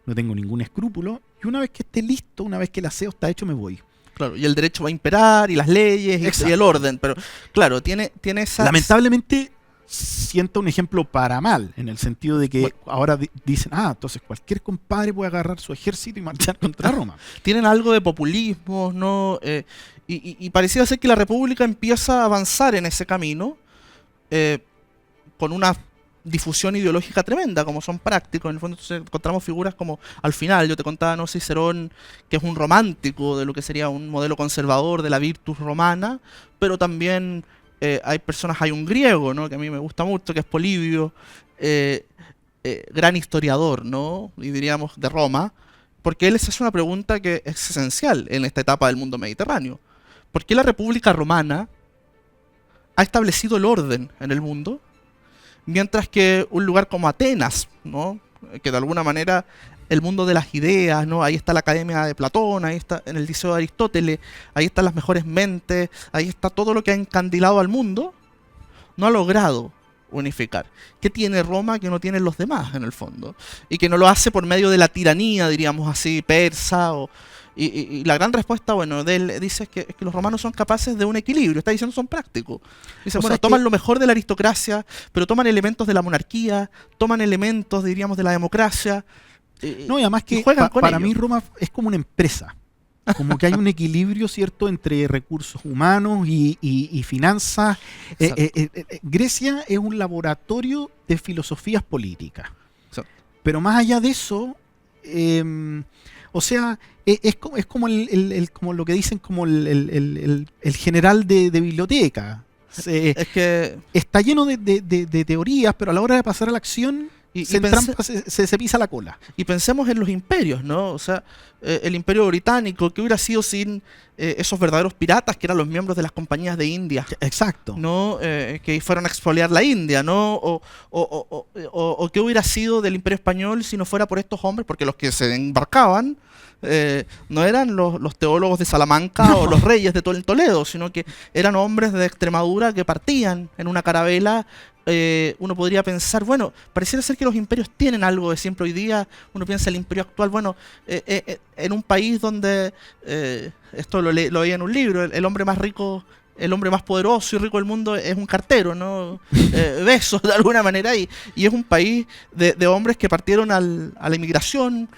no tengo ningún escrúpulo, y una vez que esté listo, una vez que el aseo está hecho, me voy. Claro, y el derecho va a imperar, y las leyes, y el orden, pero claro, tiene esa... Lamentablemente sienta un ejemplo para mal, en el sentido de que ahora dicen, entonces cualquier compadre puede agarrar su ejército y marchar contra Roma. Tienen algo de populismo, ¿no? Y pareciera ser que la República empieza a avanzar en ese camino, con una difusión ideológica tremenda, como son prácticos. En el fondo encontramos figuras como, al final, yo te contaba, ¿no?, Cicerón, que es un romántico de lo que sería un modelo conservador de la virtus romana, pero también hay un griego, ¿no?, que a mí me gusta mucho, que es Polibio, gran historiador, ¿no?, y diríamos de Roma, porque él se hace una pregunta que es esencial en esta etapa del mundo mediterráneo. ¿Por qué la República Romana ha establecido el orden en el mundo, mientras que un lugar como Atenas, ¿no?, que de alguna manera el mundo de las ideas, ¿no?, ahí está la Academia de Platón, ahí está en el Liceo de Aristóteles, ahí están las mejores mentes, ahí está todo lo que ha encandilado al mundo, no ha logrado unificar? ¿Qué tiene Roma que no tienen los demás, en el fondo? Y que no lo hace por medio de la tiranía, diríamos así, persa, y la gran respuesta, bueno, de él dice que los romanos son capaces de un equilibrio. Está diciendo son prácticos. Dice, toman lo mejor de la aristocracia, pero toman elementos de la monarquía, toman elementos, diríamos, de la democracia. No, y además que para mí Roma es como una empresa. Como que hay un equilibrio, ¿cierto?, entre recursos humanos y finanzas. Grecia es un laboratorio de filosofías políticas. Exacto. Pero más allá de eso... o sea, es como como lo que dicen como el general de biblioteca. Es que está lleno de teorías, pero a la hora de pasar a la acción se pisa la cola. Y pensemos en los imperios, ¿no? O sea, el imperio británico, ¿qué hubiera sido sin esos verdaderos piratas que eran los miembros de las compañías de India? Exacto. ¿No? Que fueron a expoliar la India, ¿no? O qué hubiera sido del imperio español si no fuera por estos hombres, porque los que se embarcaban no eran los teólogos de Salamanca o los reyes de Toledo, sino que eran hombres de Extremadura que partían en una carabela. Uno podría pensar, bueno, pareciera ser que los imperios tienen algo de siempre. Hoy día uno piensa el imperio actual, bueno, en un país donde, esto lo leí en un libro, el hombre más rico, el hombre más poderoso y rico del mundo es un cartero, ¿no? Besos de alguna manera, y es un país de hombres que partieron a la inmigración,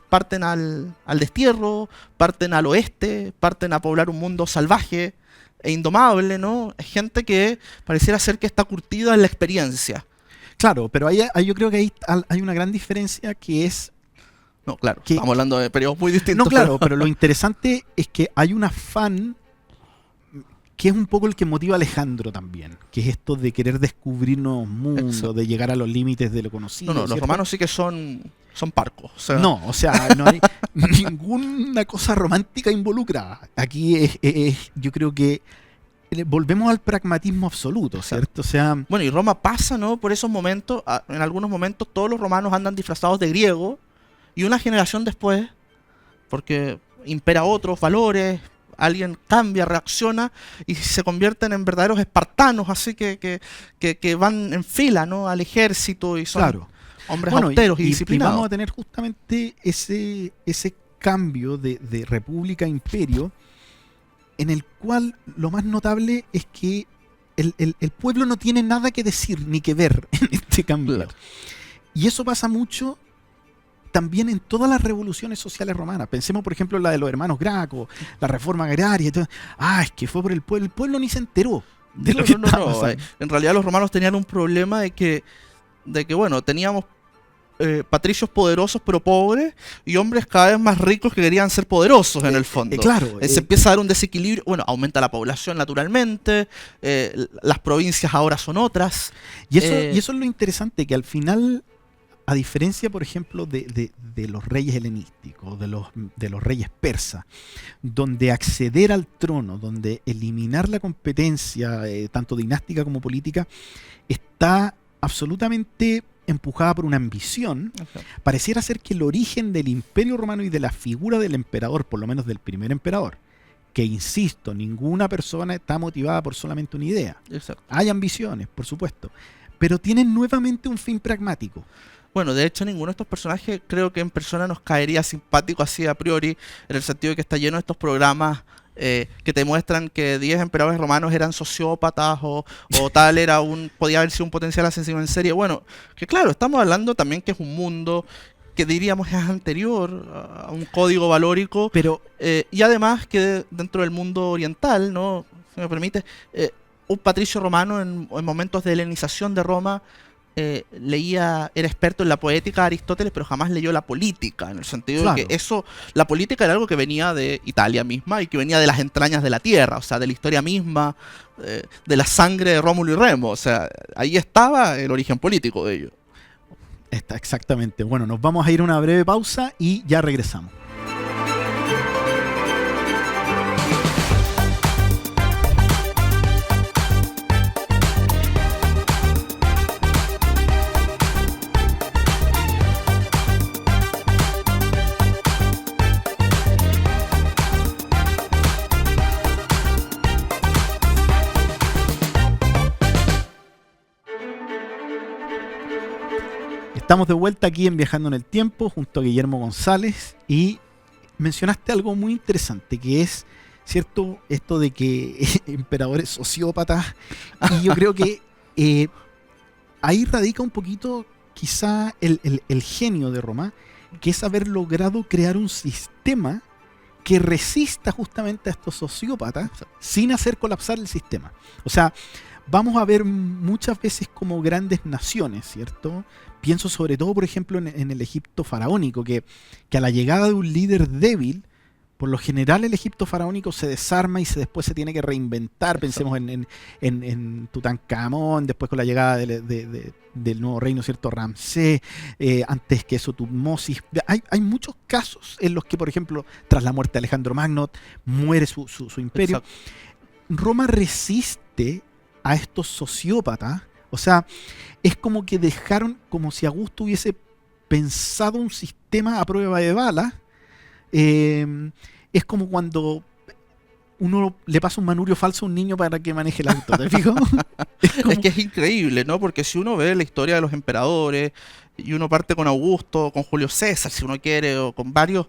parten al destierro, parten al oeste, parten a poblar un mundo salvaje e indomable, ¿no? Es gente que pareciera ser que está curtida en la experiencia. Claro, pero ahí yo creo que hay una gran diferencia que es... No, claro, estamos hablando de periodos muy distintos. No, claro, pero lo interesante es que hay un afán que es un poco el que motiva a Alejandro también, que es esto de querer descubrir nuevos mundos, Exacto. de llegar a los límites de lo conocido. No, los ¿cierto? romanos sí que son parcos. O sea, No, o sea, no hay ninguna cosa romántica involucrada. Aquí yo creo que volvemos al pragmatismo absoluto, ¿cierto? O sea, bueno, y Roma pasa, ¿no? Por esos momentos, en algunos momentos todos los romanos andan disfrazados de griego, y una generación después, porque impera otros valores, alguien cambia, reacciona y se convierten en verdaderos espartanos, así que van en fila, ¿no? Al ejército y son claro. hombres Bueno, austeros y y disciplinados. vamos a tener justamente ese cambio de república a imperio, en el cual lo más notable es que el pueblo no tiene nada que decir ni que ver en este cambio. Claro. Y eso pasa mucho también en todas las revoluciones sociales romanas. Pensemos, por ejemplo, en la de los hermanos Graco, la reforma agraria. Es que fue por el pueblo ni se enteró de lo que estaba pasando. En realidad los romanos tenían un problema de que bueno, teníamos patricios poderosos pero pobres, y hombres cada vez más ricos que querían ser poderosos en el fondo. Claro. Se empieza a dar un desequilibrio. Bueno, aumenta la población naturalmente, las provincias ahora son otras. Y eso es lo interesante, que al final, a diferencia, por ejemplo, de los reyes helenísticos, de los reyes persas, donde acceder al trono, donde eliminar la competencia, tanto dinástica como política, está absolutamente empujada por una ambición, pareciera ser que el origen del Imperio Romano y de la figura del emperador, por lo menos del primer emperador, que insisto, ninguna persona está motivada por solamente una idea. Exacto. Hay ambiciones, por supuesto, pero tienen nuevamente un fin pragmático. Bueno, de hecho ninguno de estos personajes creo que en persona nos caería simpático así a priori, en el sentido de que está lleno de estos programas que te muestran que 10 emperadores romanos eran sociópatas o tal podía haber sido un potencial asesino en serie. Bueno, que claro, estamos hablando también que es un mundo que diríamos es anterior a un código valórico, pero y además que dentro del mundo oriental, ¿no? Si me permite, un patricio romano en momentos de helenización de Roma era experto en la poética de Aristóteles, pero jamás leyó la política, en el sentido de que la política era algo que venía de Italia misma y que venía de las entrañas de la tierra, o sea, de la historia misma, de la sangre de Rómulo y Remo, o sea, ahí estaba el origen político de ello. Está exactamente. Bueno, nos vamos a ir a una breve pausa y ya regresamos. Estamos de vuelta aquí en Viajando en el Tiempo junto a Guillermo González, y mencionaste algo muy interesante, que es, ¿cierto?, esto de que emperadores sociópatas, y yo creo que ahí radica un poquito quizá el genio de Roma, que es haber logrado crear un sistema que resista justamente a estos sociópatas sin hacer colapsar el sistema. O sea, vamos a ver muchas veces como grandes naciones, ¿cierto? Pienso sobre todo, por ejemplo, en el Egipto faraónico, que a la llegada de un líder débil, por lo general el Egipto faraónico se desarma y después se tiene que reinventar. Pensemos en Tutankamón, después con la llegada del nuevo reino, ¿cierto? Ramsés, antes que eso Tutmosis. Hay muchos casos en los que, por ejemplo, tras la muerte de Alejandro Magno, muere su imperio. Exacto. Roma resiste a estos sociópatas. O sea, es como que dejaron, como si Augusto hubiese pensado un sistema a prueba de balas. Es como cuando uno le pasa un manubrio falso a un niño para que maneje el auto, ¿te fijo? Es que es increíble, ¿no? Porque si uno ve la historia de los emperadores, y uno parte con Augusto, con Julio César, si uno quiere, o con varios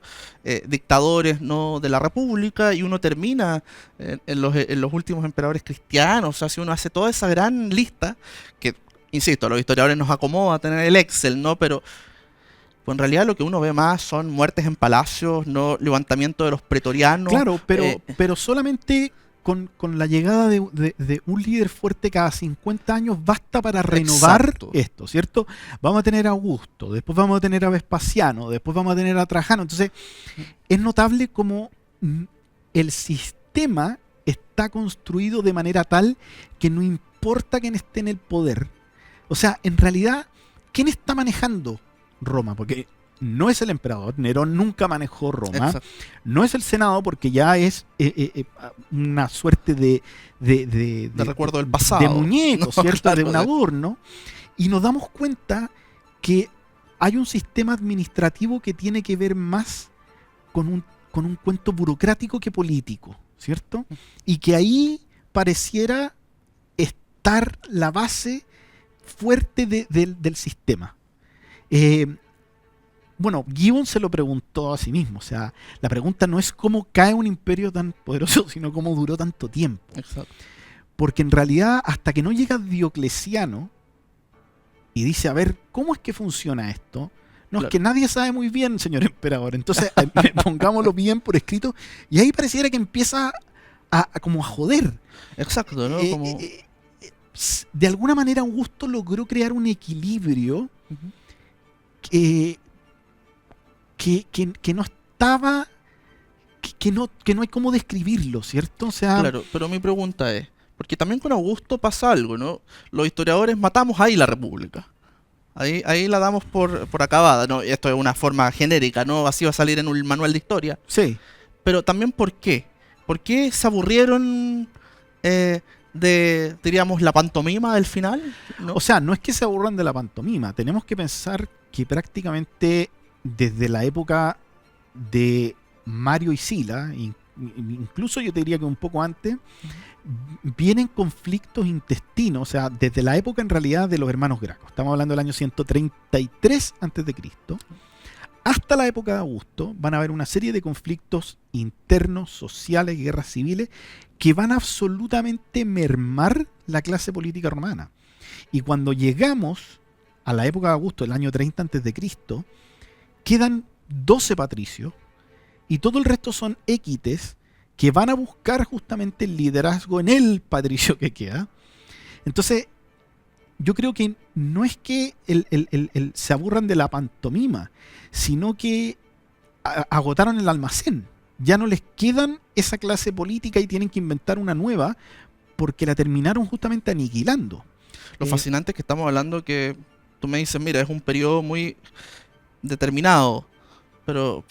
dictadores, ¿no?, de la República, y uno termina en los últimos emperadores cristianos, o sea, si uno hace toda esa gran lista, que, insisto, a los historiadores nos acomoda tener el Excel, ¿no? Pero pues en realidad lo que uno ve más son muertes en palacios, no levantamiento de los pretorianos. Claro, pero solamente con la llegada de un líder fuerte cada 50 años basta para renovar esto, ¿cierto? Vamos a tener a Augusto, después vamos a tener a Vespasiano, después vamos a tener a Trajano. Entonces, es notable como el sistema está construido de manera tal que no importa quién esté en el poder. O sea, en realidad, ¿quién está manejando Roma? Porque no es el emperador, Nerón nunca manejó Roma. Exacto. No es el Senado, porque ya es una suerte de recuerdo del pasado. De muñeco, No, ¿cierto? claro, De un adorno. Y nos damos cuenta que hay un sistema administrativo que tiene que ver más con un cuento burocrático que político, ¿cierto? Y que ahí pareciera estar la base fuerte del sistema. Bueno, Gibbon se lo preguntó a sí mismo. O sea, la pregunta no es cómo cae un imperio tan poderoso, sino cómo duró tanto tiempo. Exacto. Porque en realidad, hasta que no llega Diocleciano y dice, a ver, ¿cómo es que funciona esto? No, Claro. es que nadie sabe muy bien, señor emperador. Entonces, pongámoslo bien por escrito. Y ahí pareciera que empieza como a joder. Exacto, ¿no? Como... De alguna manera Augusto logró crear un equilibrio que no estaba, que no hay cómo describirlo, ¿cierto? O sea, Claro, pero mi pregunta es, porque también con Augusto pasa algo, ¿no? Los historiadores matamos ahí la República. Ahí la damos por acabada, ¿no? Esto es una forma genérica, ¿no? Así va a salir en un manual de historia. sí. Pero también ¿por qué? ¿Por qué se aburrieron diríamos, la pantomima del final? ¿No? O sea, no es que se aburran de la pantomima. Tenemos que pensar que prácticamente desde la época de Mario y Sila, incluso yo te diría que un poco antes, vienen conflictos intestinos. O sea, desde la época en realidad de los hermanos Graco. Estamos hablando del año 133 a.C. Hasta la época de Augusto van a haber una serie de conflictos internos, sociales, guerras civiles, que van a absolutamente mermar la clase política romana. Y cuando llegamos a la época de Augusto, el año 30 a.C., quedan 12 patricios y todo el resto son equites que van a buscar justamente el liderazgo en el patricio que queda. Entonces, yo creo que no es que se aburran de la pantomima, sino que agotaron el almacén. Ya no les quedan esa clase política y tienen que inventar una nueva porque la terminaron justamente aniquilando. Lo fascinante es que estamos hablando que tú me dices, mira, es un periodo muy determinado, pero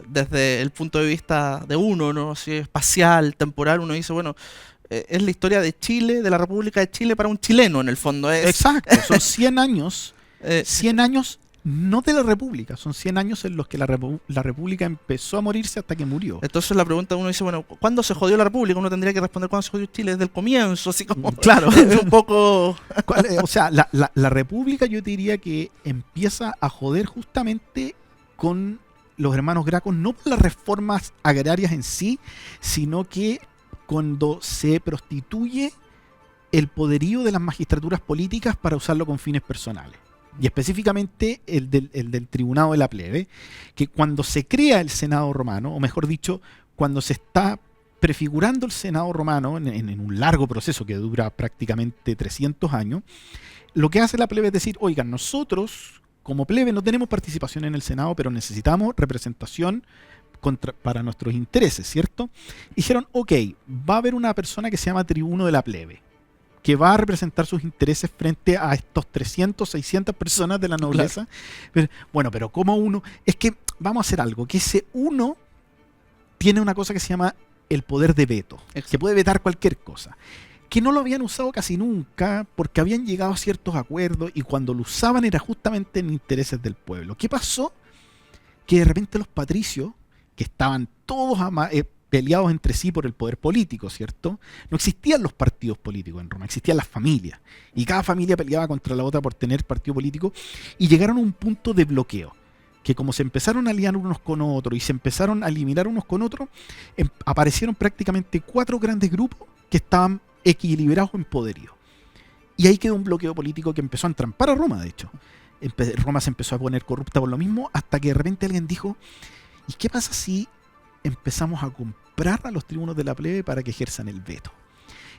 desde el punto de vista de uno, ¿no? Así, espacial, temporal, uno dice, bueno, es la historia de Chile, de la República de Chile para un chileno, en el fondo. Exacto, son 100 años, 100 años no de la República, son 100 años en los que la República empezó a morirse hasta que murió. Entonces la pregunta, uno dice, bueno, ¿cuándo se jodió la República? Uno tendría que responder cuándo se jodió Chile, desde el comienzo, así como... Claro. Es un poco... O sea, la República yo te diría que empieza a joder justamente con los hermanos Gracos, no por las reformas agrarias en sí, sino que cuando se prostituye el poderío de las magistraturas políticas para usarlo con fines personales. Y específicamente el del tribunado de la plebe, que cuando se crea el Senado romano, o mejor dicho, cuando se está prefigurando el Senado romano en un largo proceso que dura prácticamente 300 años, lo que hace la plebe es decir, oigan, nosotros como plebe no tenemos participación en el Senado, pero necesitamos representación para nuestros intereses, ¿cierto? Dijeron, ok, va a haber una persona que se llama tribuno de la plebe, que va a representar sus intereses frente a estos 300, 600 personas de la nobleza. Claro. Pero ¿cómo uno? Es que vamos a hacer algo, que ese uno tiene una cosa que se llama el poder de veto, que puede vetar cualquier cosa, que no lo habían usado casi nunca porque habían llegado a ciertos acuerdos y cuando lo usaban era justamente en intereses del pueblo. ¿Qué pasó? Que de repente los patricios, que estaban todos peleados entre sí por el poder político, ¿cierto? No existían los partidos políticos en Roma, existían las familias. Y cada familia peleaba contra la otra por tener partido político. Y llegaron a un punto de bloqueo. Que como se empezaron a aliar unos con otros y se empezaron a eliminar unos con otros, aparecieron prácticamente 4 grandes grupos que estaban equilibrados en poderío. Y ahí quedó un bloqueo político que empezó a entrampar a Roma, de hecho. Roma se empezó a poner corrupta por lo mismo, hasta que de repente alguien dijo, ¿y qué pasa si empezamos a comprar a los tribunos de la plebe para que ejerzan el veto?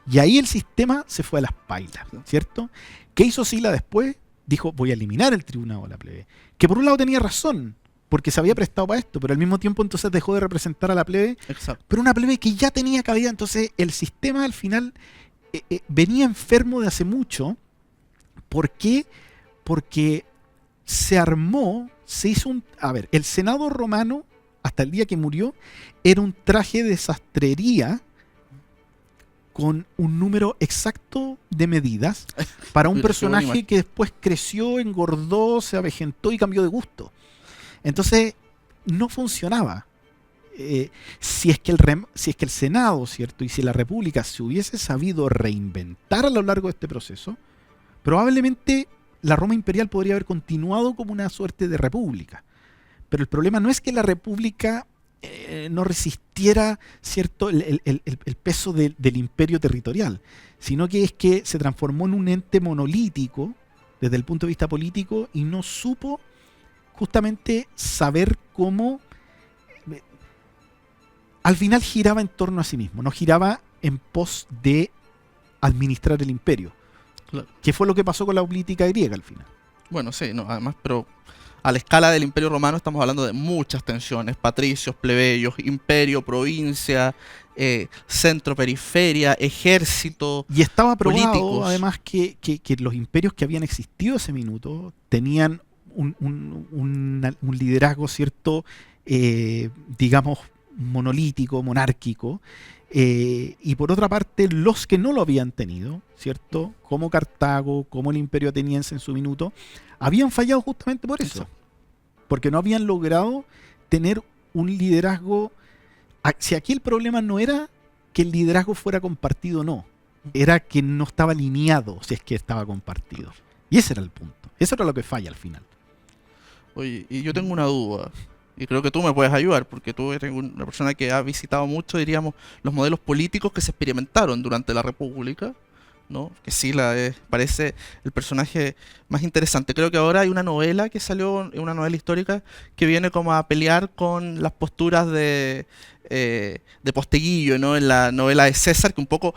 Y ahí el sistema se fue a las pailas, ¿cierto? ¿Qué hizo Sila después? Dijo, voy a eliminar el tribunado de la plebe. Que por un lado tenía razón, porque se había prestado para esto, pero al mismo tiempo entonces dejó de representar a la plebe, Exacto. pero una plebe que ya tenía cabida. Entonces el sistema al final venía enfermo de hace mucho. ¿Por qué? Porque se armó, se hizo un... A ver, el Senado romano, hasta el día que murió, era un traje de sastrería con un número exacto de medidas para un personaje que después creció, engordó, se avejentó y cambió de gusto. Entonces, no funcionaba. Si es que el Senado, ¿cierto? Y si la República se hubiese sabido reinventar a lo largo de este proceso, probablemente la Roma imperial podría haber continuado como una suerte de república. Pero el problema no es que la república no resistiera, ¿cierto?, el peso del imperio territorial, sino que es que se transformó en un ente monolítico desde el punto de vista político y no supo justamente saber cómo al final giraba en torno a sí mismo, no giraba en pos de administrar el imperio. Claro. Que fue lo que pasó con la política griega al final. Bueno, sí, no, además, pero a la escala del Imperio Romano estamos hablando de muchas tensiones: patricios, plebeyos, imperio, provincia, centro, periferia, ejército. Y estaba probado, políticos. además, que los imperios que habían existido ese minuto tenían un liderazgo, ¿cierto? Digamos, monolítico, monárquico. Y por otra parte, los que no lo habían tenido, ¿cierto? Como Cartago, como el imperio ateniense en su minuto, habían fallado justamente por eso. Porque no habían logrado tener un liderazgo. Si aquí el problema no era que el liderazgo fuera compartido o no, era que no estaba alineado si es que estaba compartido. Y ese era el punto. Eso era lo que falla al final. Oye, y yo tengo una duda, y creo que tú me puedes ayudar, porque tú eres una persona que ha visitado mucho, diríamos, los modelos políticos que se experimentaron durante la República, ¿no? Que Sila parece el personaje más interesante. Creo que ahora hay una novela que salió, una novela histórica, que viene como a pelear con las posturas de Posteguillo, ¿no? En la novela de César, que un poco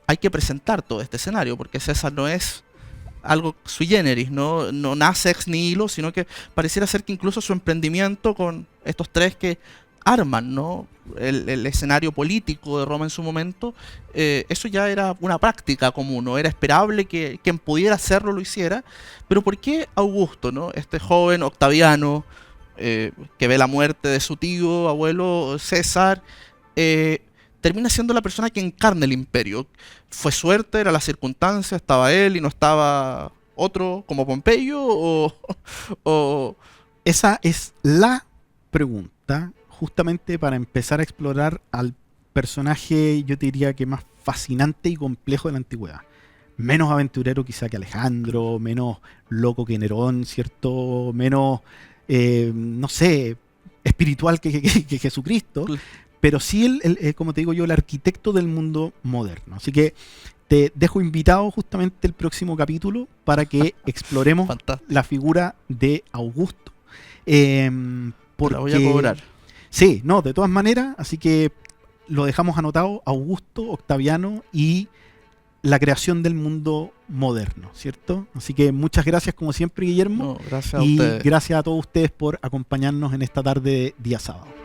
hay que presentar todo este escenario, porque César no es algo sui generis, ¿no? No nace ex nihilo, sino que pareciera ser que incluso su emprendimiento con estos tres que arman, ¿no?, el escenario político de Roma en su momento, eso ya era una práctica común, ¿no? Era esperable que quien pudiera hacerlo lo hiciera. Pero ¿por qué Augusto, ¿no?, este joven Octaviano, que ve la muerte de su tío, abuelo César, termina siendo la persona que encarna el imperio? ¿Fue suerte? ¿Era la circunstancia? ¿Estaba él y no estaba otro como Pompeyo? ¿O...? Esa es la pregunta, justamente para empezar a explorar al personaje, yo te diría que más fascinante y complejo de la antigüedad. Menos aventurero quizá que Alejandro, menos loco que Nerón, ¿cierto? Menos, no sé, espiritual que Jesucristo. Pero sí, como te digo yo, el arquitecto del mundo moderno. Así que te dejo invitado justamente el próximo capítulo para que exploremos la figura de Augusto. Porque la voy a cobrar. Sí, no, de todas maneras, así que lo dejamos anotado: Augusto, Octaviano y la creación del mundo moderno, ¿cierto? Así que muchas gracias como siempre, Guillermo. No, gracias a y ustedes. Gracias a todos ustedes por acompañarnos en esta tarde de día sábado.